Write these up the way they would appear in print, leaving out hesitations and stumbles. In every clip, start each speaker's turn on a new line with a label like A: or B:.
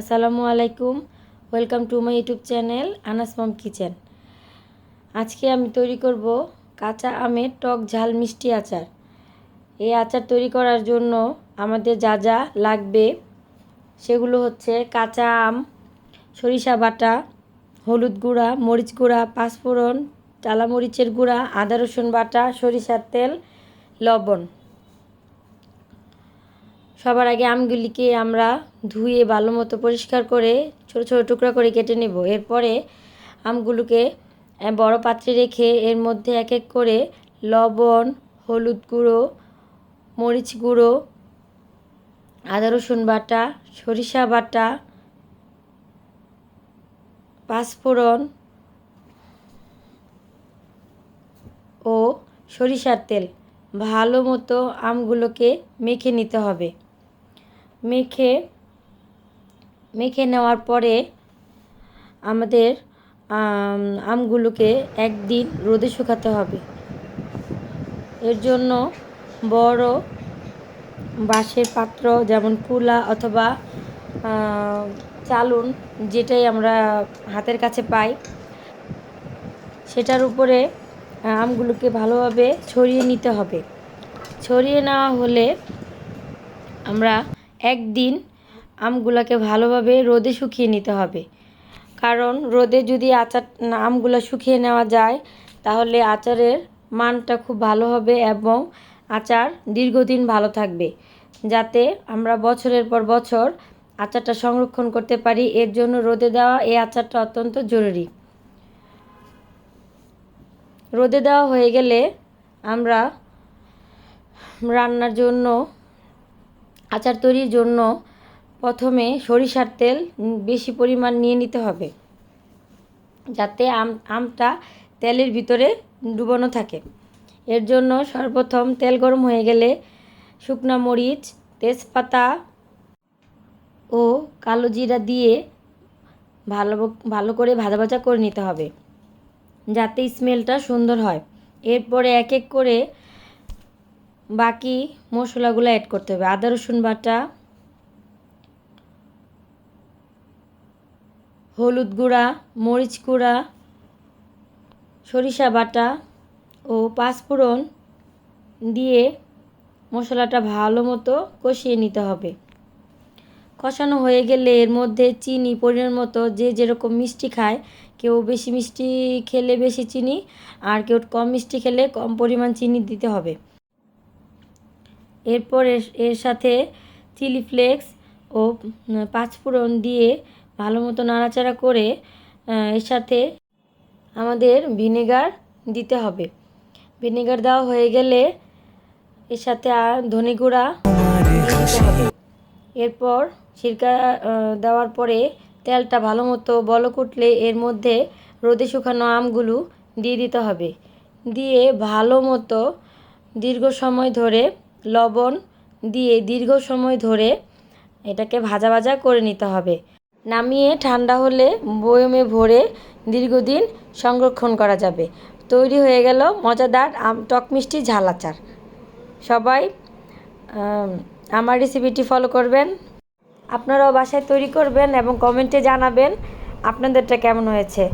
A: আসসালামু আলাইকুম, welcome to my YouTube channel Anas mom kitchen. আজকে আমি তৈরি করব কাঁচা আমের টক ঝাল মিষ্টি আচার। এই আচার তৈরি করার জন্য আমাদের যা যা লাগবে সেগুলো হচ্ছে কাঁচা আম, সরিষা বাটা, হলুদ গুঁড়া, মরিচ গুঁড়া, পাঁচফোড়ন, টালা মরিচের গুঁড়া, আদা রসুন বাটা, সরিষার তেল, লবণ। সবার আগে আমগুলিকে আমরা ধুয়ে ভালো মতো পরিষ্কার করে ছোটো ছোটো টুকরা করে কেটে নেব। এরপরে আমগুলোকে বড় পাত্রে রেখে এর মধ্যে এক এক করে লবণ, হলুদ গুঁড়ো, মরিচ গুঁড়ো, আদা রসুন বাটা, সরিষা বাটা, পাঁচফোড়ন ও সরিষার তেল ভালো মতো আমগুলোকে মেখে নিতে হবে। মেখে নেওয়ার পরে আমাদের আমগুলোকে একদিন রোদে শুকাতে হবে। এর জন্য বড় বাঁশের পাত্র যেমন কুলা অথবা চালুন, যেটাই আমরা হাতের কাছে পাই, সেটার উপরে আমগুলোকে ভালোভাবে ছড়িয়ে নিতে হবে। ছড়িয়ে নেওয়া হলে আমরা একদিন আমগুলোকে ভালোভাবে রোদে শুকিয়ে নিতে হবে। কারণ রোদে যদি আমগুলো শুকিয়ে নেওয়া যায় তাহলে আচারের মানটা খুব ভালো হবে এবং আচার দীর্ঘদিন ভালো থাকবে, যাতে আমরা বছরের পর বছর আচারটা সংরক্ষণ করতে পারি। এর জন্য রোদে দেওয়া এই আচারটা অত্যন্ত জরুরি। রোদে দেওয়া হয়ে গেলে আমরা রান্নার জন্য, আচার তৈরির জন্য প্রথমে সরিষার তেল বেশি পরিমাণ নিয়ে নিতে হবে, যাতে আমটা তেলের ভিতরে ডুবানো থাকে। এর জন্য সর্বপ্রথম তেল গরম হয়ে গেলে শুকনা মরিচ, তেজপাতা ও কালো জিরা দিয়ে ভালো করে ভাজা করে নিতে হবে, যাতে স্মেলটা সুন্দর হয়। এরপরে এক এক করে বাকি মশলাগুলো অ্যাড করতে হবে। আদা রসুন বাটা, হলুদ গুঁড়া, মরিচ গুঁড়া, সরিষা বাটা ও পাঁচফোড়ন দিয়ে মশলাটা ভালো মতো কষিয়ে নিতে হবে। কষানো হয়ে গেলে এর মধ্যে চিনি পরিমাণ মতো, যে যেরকম মিষ্টি খায়, কেউ বেশি মিষ্টি খেলে বেশি চিনি আর কেউ কম মিষ্টি খেলে কম পরিমাণ চিনি দিতে হবে। এরপর এর সাথে চিলি ফ্লেক্স ও পাঁচফোড়ন দিয়ে ভালো মতো নাড়াচাড়া করে এর সাথে আমাদের ভিনেগার দিতে হবে। ভিনেগার দেওয়া হয়ে গেলে এর সাথে ধনে গুঁড়া দিতে হবে। এরপর সিরকা দেওয়ার পরে তেলটা ভালো মতো বলক উঠলে এর মধ্যে রোদে শুকানো আমগুলো দিয়ে দিতে হবে। দিয়ে ভালো মতো দীর্ঘ সময় ধরে লবণ দিয়ে দীর্ঘ সময় ধরে এটাকে ভাজা করে নিতে হবে। নামিয়ে ঠান্ডা হলে বয়মে ভরে দীর্ঘদিন সংরক্ষণ করা যাবে। তৈরি হয়ে গেল মজাদার টক মিষ্টি ঝাল আচার। সবাই আমার রেসিপিটি ফলো করবেন, আপনারাও বাসায় তৈরি করবেন এবং কমেন্টে জানাবেন আপনাদেরটা কেমন হয়েছে।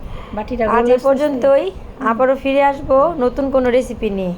A: আজ এ পর্যন্তই, আবারও ফিরে আসবো নতুন কোনো রেসিপি নিয়ে।